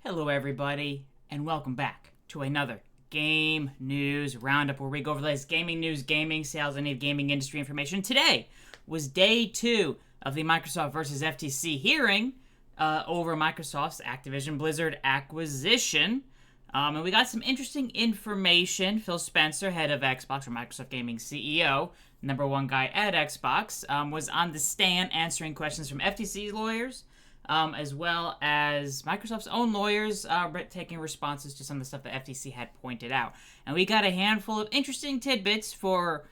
Hello everybody, and welcome back to another Game News Roundup, where we go over the latest gaming news, gaming sales, and gaming industry information. Today was day 2 of the Microsoft versus FTC hearing over Microsoft's Activision Blizzard acquisition. And we got some interesting information. Phil Spencer, head of Xbox, or Microsoft Gaming CEO, number one guy at Xbox, was on the stand answering questions from FTC lawyers, as well as Microsoft's own lawyers, taking responses to some of the stuff that FTC had pointed out. And we got a handful of interesting tidbits for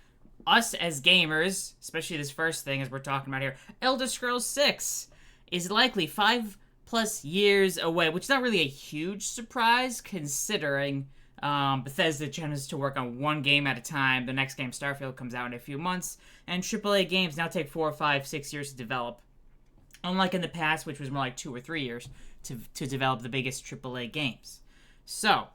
us as gamers, especially this first thing as we're talking about here. Elder Scrolls 6 is likely 5+ years away, which is not really a huge surprise considering Bethesda tends to work on one game at a time. The next game, Starfield, comes out in a few months, and AAA games now take 4, 5, 6 years to develop. Unlike in the past, which was more like 2 or 3 years to develop the biggest AAA games. So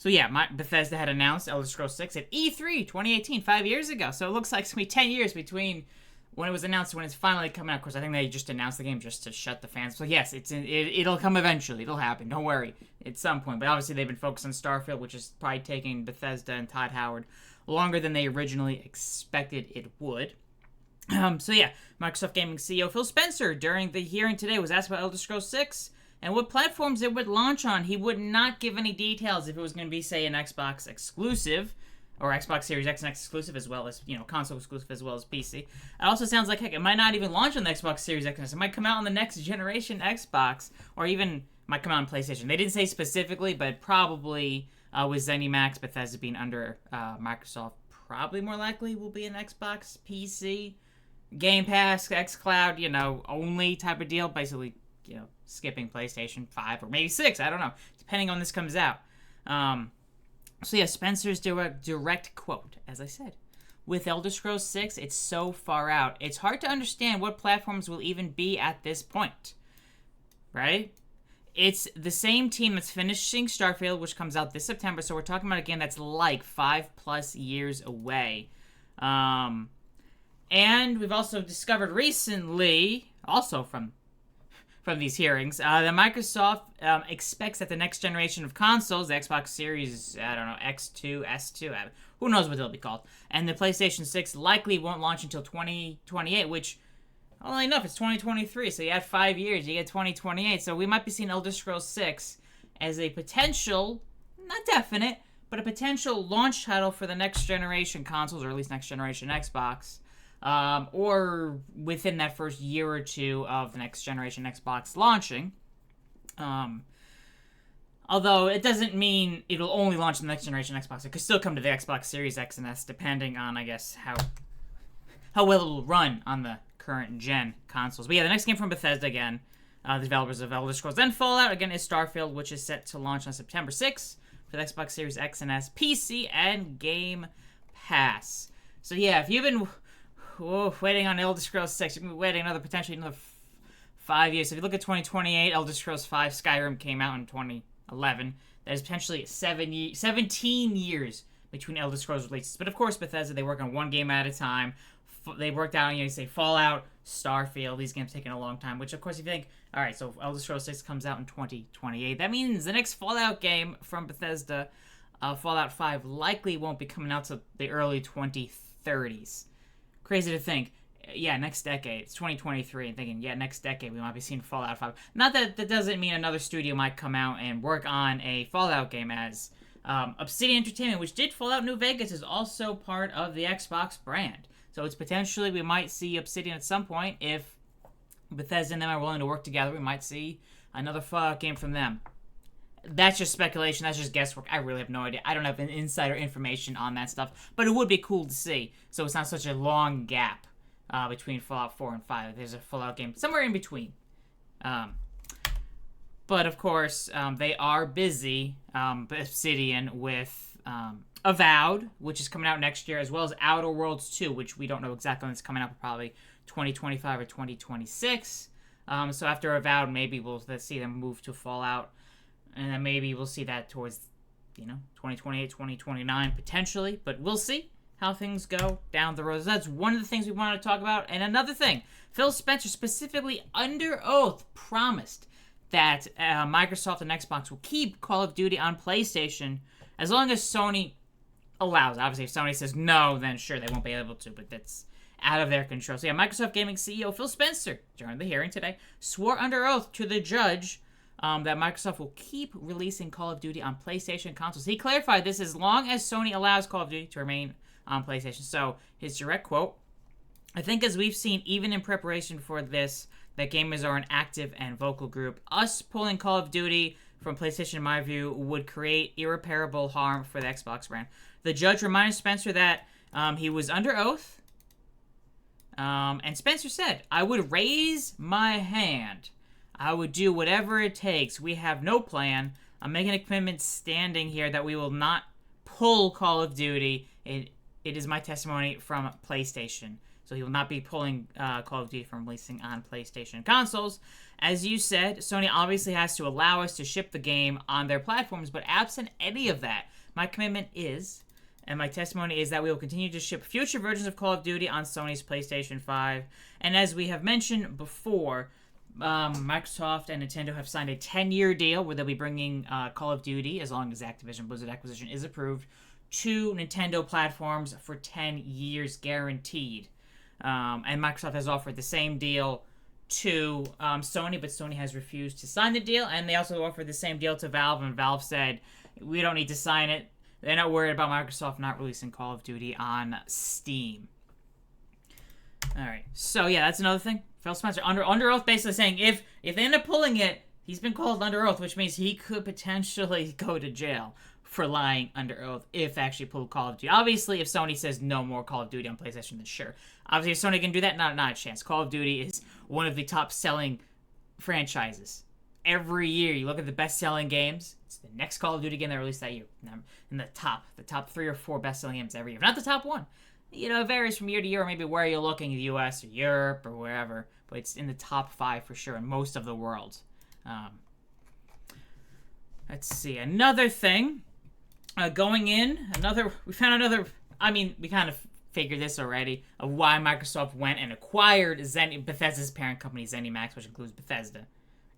yeah, Bethesda had announced Elder Scrolls 6 at E3 2018, 5 years ago. So it looks like it's going to be 10 years between when it was announced and when it's finally coming out. Of course, I think they just announced the game just to shut the fans. So yes, it'll come eventually. It'll happen. Don't worry. At some point. But obviously they've been focused on Starfield, which is probably taking Bethesda and Todd Howard longer than they originally expected it would. So yeah, Microsoft Gaming CEO Phil Spencer, during the hearing today, was asked about Elder Scrolls 6 and what platforms it would launch on. He would not give any details if it was going to be, say, an Xbox exclusive, or Xbox Series X and X exclusive, as well as, console exclusive, as well as PC. It also sounds like, heck, it might not even launch on the Xbox Series X and S. It might come out on the next generation Xbox, or even might come out on PlayStation. They didn't say specifically, but probably with Zenimax, Bethesda being under Microsoft, probably more likely will be an Xbox, PC, Game Pass, xCloud, only type of deal. Basically, skipping PlayStation 5 or maybe 6. I don't know, depending on when this comes out. So yeah, Spencer's direct quote, as I said, with Elder Scrolls 6, it's so far out. It's hard to understand what platforms will even be at this point, right? It's the same team that's finishing Starfield, which comes out this September. So we're talking about a game that's like 5+ years away. And we've also discovered recently, also from these hearings, that Microsoft expects that the next generation of consoles, the Xbox Series, X2, S2, who knows what they'll be called, and the PlayStation 6 likely won't launch until 2028, which, only enough, it's 2023, so you add 5 years, you get 2028, so we might be seeing Elder Scrolls 6 as a potential, not definite, but a potential launch title for the next generation consoles, or at least next generation Xbox. Or within that first year or two of the next generation Xbox launching. Although it doesn't mean it'll only launch the next generation Xbox. It could still come to the Xbox Series X and S, depending on, I guess, how well it will run on the current gen consoles. But yeah, the next game from Bethesda again, the developers of Elder Scrolls and Fallout, again, is Starfield, which is set to launch on September 6th for the Xbox Series X and S, PC, and Game Pass. So yeah, if you've been waiting on Elder Scrolls 6, you're going to be waiting potentially another 5 years. So if you look at 2028, Elder Scrolls 5 Skyrim came out in 2011. That is potentially 17 years between Elder Scrolls releases. But of course, Bethesda, they work on one game at a time. They worked out, you say Fallout, Starfield, these games taking a long time, which of course if you think, alright, so Elder Scrolls 6 comes out in 2028. That means the next Fallout game from Bethesda, Fallout 5, likely won't be coming out till the early 2030s. Crazy to think. Yeah, next decade. It's 2023, and thinking, next decade we might be seeing Fallout 5. Not that doesn't mean another studio might come out and work on a Fallout game, as Obsidian Entertainment, which did Fallout New Vegas, is also part of the Xbox brand. So it's potentially, we might see Obsidian at some point. If Bethesda and them are willing to work together, we might see another Fallout game from them. That's just speculation. That's just guesswork. I really have no idea. I don't have insider information on that stuff. But it would be cool to see. So it's not such a long gap between Fallout 4 and 5. There's a Fallout game somewhere in between. But, of course, they are busy, Obsidian, with Avowed, which is coming out next year, as well as Outer Worlds 2, which we don't know exactly when it's coming out, but probably 2025 or 2026. So after Avowed, maybe we'll see them move to Fallout. And then maybe we'll see that towards, 2028, 2029, potentially. But we'll see how things go down the road. So that's one of the things we wanted to talk about. And another thing, Phil Spencer specifically under oath promised that Microsoft and Xbox will keep Call of Duty on PlayStation as long as Sony allows. Obviously, if Sony says no, then sure, they won't be able to, but that's out of their control. So yeah, Microsoft Gaming CEO Phil Spencer, during the hearing today, swore under oath to the judge that Microsoft will keep releasing Call of Duty on PlayStation consoles. He clarified this as long as Sony allows Call of Duty to remain on PlayStation. So his direct quote, "I think as we've seen even in preparation for this, that gamers are an active and vocal group. Us pulling Call of Duty from PlayStation, in my view, would create irreparable harm for the Xbox brand." The judge reminded Spencer that he was under oath, and Spencer said, "I would raise my hand. I would do whatever it takes. We have no plan. I'm making a commitment standing here that we will not pull Call of Duty. It is my testimony from PlayStation." So he will not be pulling Call of Duty from releasing on PlayStation consoles. As you said, Sony obviously has to allow us to ship the game on their platforms, but absent any of that, my commitment is, and my testimony is, that we will continue to ship future versions of Call of Duty on Sony's PlayStation 5. And as we have mentioned before, Microsoft and Nintendo have signed a 10-year deal where they'll be bringing Call of Duty, as long as Activision Blizzard acquisition is approved, to Nintendo platforms for 10 years guaranteed. And Microsoft has offered the same deal to Sony, but Sony has refused to sign the deal. And they also offered the same deal to Valve, and Valve said, we don't need to sign it. They're not worried about Microsoft not releasing Call of Duty on Steam. All right, so yeah, that's another thing. Phil Spencer under oath, basically saying if they end up pulling it, he's been called under oath, which means he could potentially go to jail for lying under oath if they actually pull Call of Duty. Obviously, if Sony says no more Call of Duty on PlayStation, then sure. Obviously, if Sony can do that, not a chance. Call of Duty is one of the top-selling franchises. Every year, you look at the best-selling games, it's the next Call of Duty game they released that year. In the top 3 or 4 best-selling games every year. Not the top one. You know, it varies from year to year, or maybe where you're looking, the US or Europe or wherever, but it's in the top 5 for sure in most of the world. Let's see, another thing. We found another, we kind of figured this already, of why Microsoft went and acquired Bethesda's parent company, Zenimax, which includes Bethesda,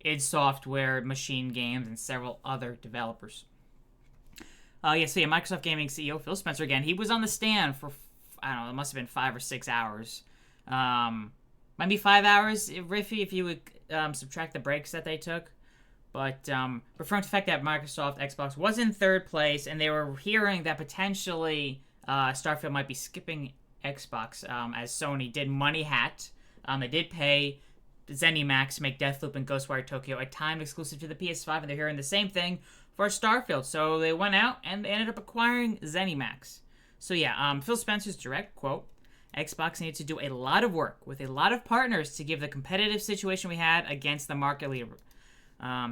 id Software, Machine Games, and several other developers. Microsoft Gaming CEO Phil Spencer, again, he was on the stand for, I don't know, it must have been 5 or 6 hours. Maybe 5 hours, Riffy, if you would subtract the breaks that they took. But referring to the fact that Microsoft Xbox was in 3rd place, and they were hearing that potentially Starfield might be skipping Xbox, as Sony did Money Hat. They did pay Zenimax to make Deathloop and Ghostwire Tokyo a time exclusive to the PS5, and they're hearing the same thing for Starfield. So they went out and they ended up acquiring Zenimax. So yeah, Phil Spencer's direct quote, "Xbox needed to do a lot of work with a lot of partners to give the competitive situation we had against the market leader."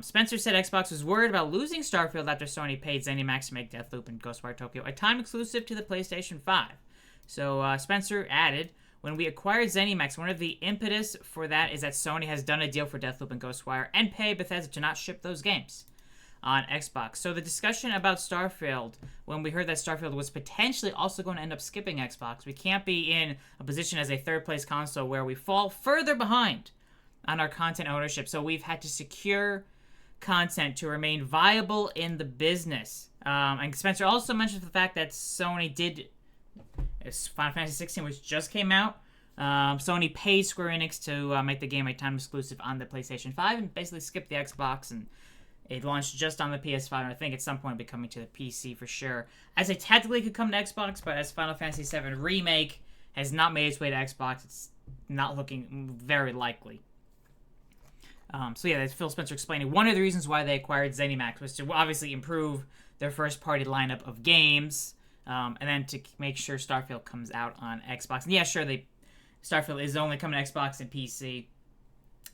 Spencer said Xbox was worried about losing Starfield after Sony paid Zenimax to make Deathloop and Ghostwire Tokyo a time exclusive to the PlayStation 5. So Spencer added, "When we acquired Zenimax, one of the impetus for that is that Sony has done a deal for Deathloop and Ghostwire and paid Bethesda to not ship those games on Xbox." So the discussion about Starfield, when we heard that Starfield was potentially also going to end up skipping Xbox, we can't be in a position as a 3rd place console where we fall further behind on our content ownership. So we've had to secure content to remain viable in the business. And Spencer also mentioned the fact that Sony did, Final Fantasy 16, which just came out, Sony paid Square Enix to make the game a time exclusive on the PlayStation 5 and basically skipped the Xbox, and it launched just on the PS5, and I think at some point it'll be coming to the PC for sure. As it technically could come to Xbox, but as Final Fantasy 7 Remake has not made its way to Xbox, it's not looking very likely. That's Phil Spencer explaining one of the reasons why they acquired ZeniMax was to obviously improve their first-party lineup of games, and then to make sure Starfield comes out on Xbox. And yeah, sure, Starfield is only coming to Xbox and PC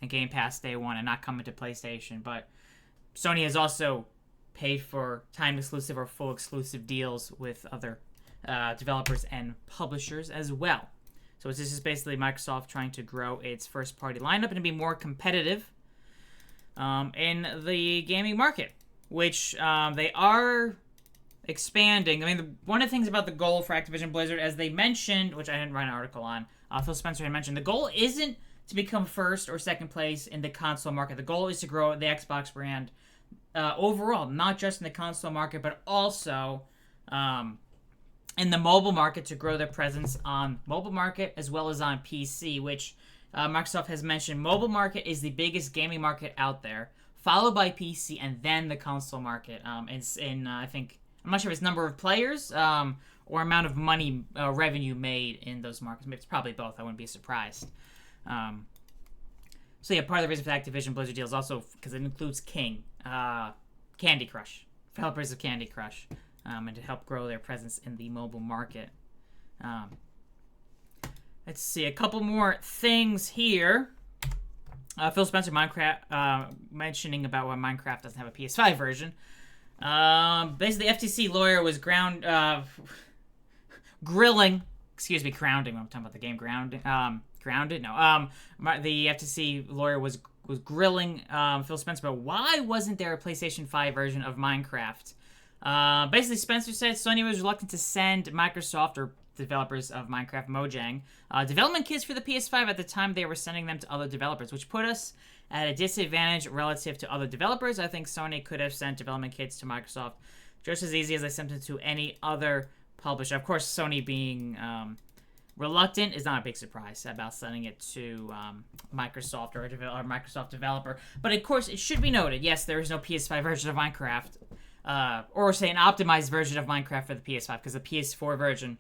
and Game Pass day one and not coming to PlayStation, but Sony has also paid for time exclusive or full exclusive deals with other developers and publishers as well. So this is basically Microsoft trying to grow its first-party lineup and to be more competitive in the gaming market, which they are expanding. One of the things about the goal for Activision Blizzard, as they mentioned, which I didn't write an article on, Phil Spencer had mentioned, the goal isn't to become first or second place in the console market. The goal is to grow the Xbox brand overall, not just in the console market, but also in the mobile market, to grow their presence on mobile market as well as on PC, which Microsoft has mentioned. Mobile market is the biggest gaming market out there, followed by PC, and then the console market. It's in, I think, I'm not sure if it's number of players or amount of money revenue made in those markets. Maybe it's probably both. I wouldn't be surprised. So yeah, part of the reason for the Activision Blizzard deal is also because it includes Candy Crush, developers of Candy Crush, and to help grow their presence in the mobile market. Let's see, a couple more things here. Phil Spencer, Minecraft, mentioning about why Minecraft doesn't have a PS5 version. Basically, the FTC lawyer was grounding. I'm talking about the game Grounded. No. The FTC lawyer was grilling Phil Spencer about why wasn't there a PlayStation 5 version of Minecraft. Basically, Spencer said Sony was reluctant to send Microsoft, or developers of Minecraft, Mojang, development kits for the PS5 at the time they were sending them to other developers, which put us at a disadvantage relative to other developers. I think Sony could have sent development kits to Microsoft just as easy as they sent them to any other publisher. Of course, Sony being reluctant is not a big surprise about sending it to Microsoft or a Microsoft developer. But of course, it should be noted, yes, there is no PS5 version of Minecraft, or say an optimized version of Minecraft for the PS5, because the PS4 version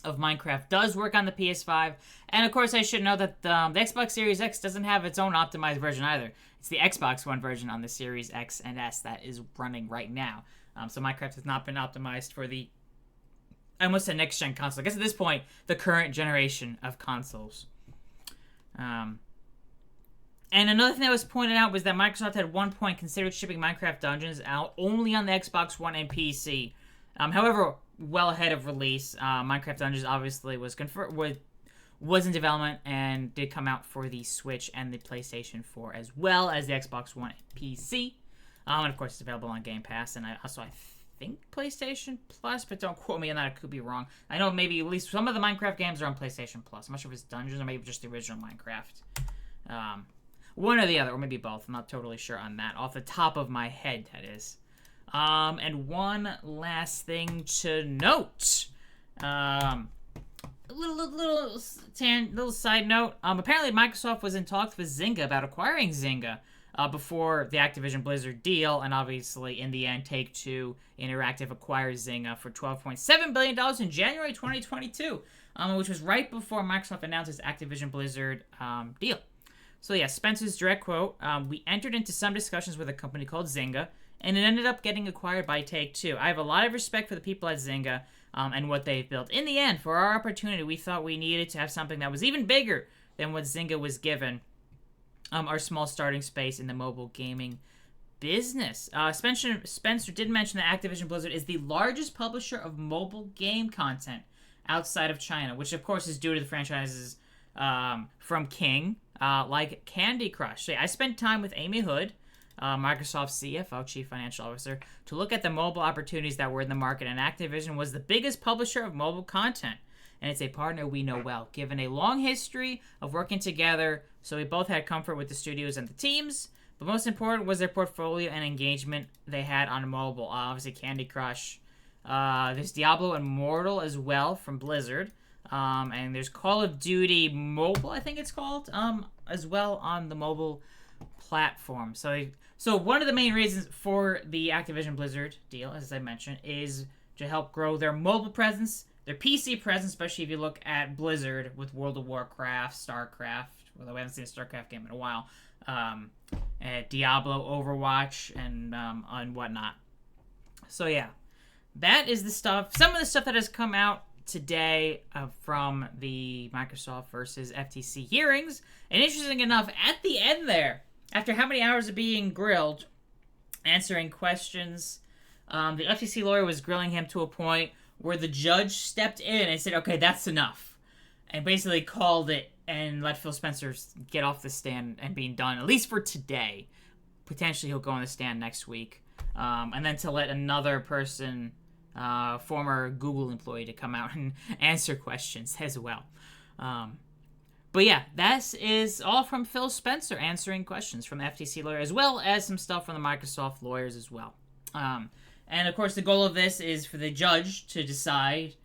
of Minecraft does work on the PS5. And of course, I should know that the Xbox Series X doesn't have its own optimized version either. It's the Xbox One version on the Series X and S that is running right now. So Minecraft has not been optimized for the, I almost said next-gen console. I guess at this point, the current generation of consoles. And another thing that was pointed out was that Microsoft had at one point considered shipping Minecraft Dungeons out only on the Xbox One and PC. However, well ahead of release, Minecraft Dungeons obviously was in development and did come out for the Switch and the PlayStation 4 as well as the Xbox One and PC. And of course, it's available on Game Pass, and I think PlayStation Plus, but don't quote me on that, I could be wrong. I know maybe at least some of the Minecraft games are on PlayStation Plus. I'm not sure if it's Dungeons or maybe just the original Minecraft. One or the other, or maybe both. I'm not totally sure on that. Off the top of my head, that is. And one last thing to note. A little side note. Apparently, Microsoft was in talks with Zynga about acquiring Zynga before the Activision Blizzard deal, and obviously, in the end, Take-Two Interactive acquired Zynga for $12.7 billion in January 2022, which was right before Microsoft announced its Activision Blizzard deal. So yeah, Spencer's direct quote, we entered into some discussions with a company called Zynga, and it ended up getting acquired by Take-Two. I have a lot of respect for the people at Zynga and what they've built. In the end, for our opportunity, we thought we needed to have something that was even bigger than what Zynga was given, our small starting space in the mobile gaming business. Spencer did mention that Activision Blizzard is the largest publisher of mobile game content outside of China, which of course is due to the franchises from King, like Candy Crush. So, I spent time with Amy Hood, Microsoft's CFO, Chief Financial Officer, to look at the mobile opportunities that were in the market, and Activision was the biggest publisher of mobile content. And it's a partner we know well, given a long history of working together, so we both had comfort with the studios and the teams, but most important was their portfolio and engagement they had on mobile. Obviously, Candy Crush. There's Diablo Immortal as well from Blizzard. And there's Call of Duty Mobile, I think it's called, as well on the mobile platform. So one of the main reasons for the Activision Blizzard deal, as I mentioned, is to help grow their mobile presence, their PC presence, especially if you look at Blizzard with World of Warcraft, StarCraft, although we haven't seen a StarCraft game in a while, Diablo, Overwatch, and whatnot. So yeah, that is the stuff, some of the stuff that has come out today from the Microsoft versus FTC hearings. And interesting enough, at the end there, after how many hours of being grilled, answering questions, the FTC lawyer was grilling him to a point where the judge stepped in and said, okay, that's enough. And basically called it and let Phil Spencer get off the stand and being done, at least for today. Potentially he'll go on the stand next week. And then to let another person, former Google employee, to come out and answer questions as well. But yeah, that is all from Phil Spencer answering questions from the FTC lawyer, as well as some stuff from the Microsoft lawyers as well. And of course, the goal of this is for the judge to decide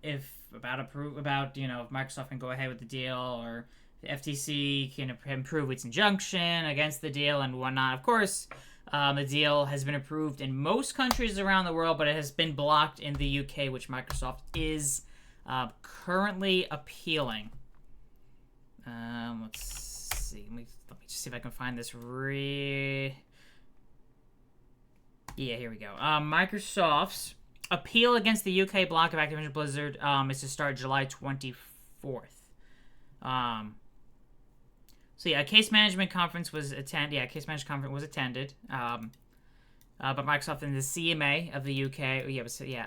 if Microsoft can go ahead with the deal, or the FTC can improve its injunction against the deal and whatnot. Of course, the deal has been approved in most countries around the world, but it has been blocked in the UK, which Microsoft is currently appealing. Let's see. Let me just see if I can find this. Yeah, here we go. Microsoft's appeal against the UK block of Activision Blizzard is to start July 24th. So yeah, a case management conference was attended. But Microsoft and the CMA of the UK.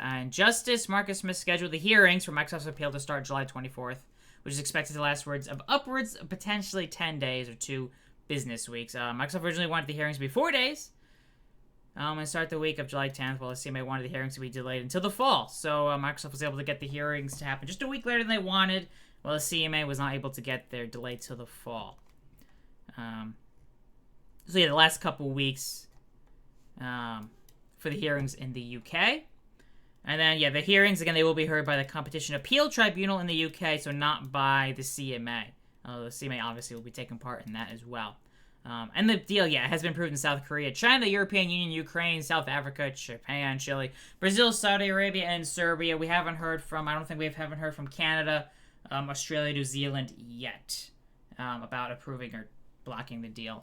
And Justice Marcus Smith scheduled the hearings for Microsoft's appeal to start July 24th, which is expected to last upwards of potentially 10 days or 2 business weeks. Microsoft originally wanted the hearings to be 4 days and start the week of July 10th, while the CMA wanted the hearings to be delayed until the fall. So Microsoft was able to get the hearings to happen just a week later than they wanted, while the CMA was not able to get their delay till the fall. So yeah, the last couple weeks for the hearings in the UK. And then, yeah, the hearings, again, they will be heard by the Competition Appeal Tribunal in the UK, so not by the CMA. The CMA obviously will be taking part in that as well. And the deal, yeah, has been approved in South Korea, China, the European Union, Ukraine, South Africa, Japan, Chile, Brazil, Saudi Arabia, and Serbia. I haven't heard from Canada, Australia, New Zealand yet about approving or blocking the deal.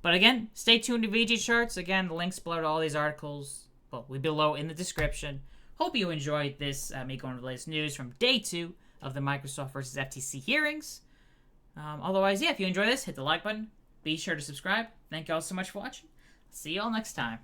But again, stay tuned to VGChartz. Again, the links below to all these articles will be below in the description. Hope you enjoyed this, me going over the latest news from day 2 of the Microsoft versus FTC hearings. Otherwise, yeah, if you enjoy this, hit the like button. Be sure to subscribe. Thank you all so much for watching. See you all next time.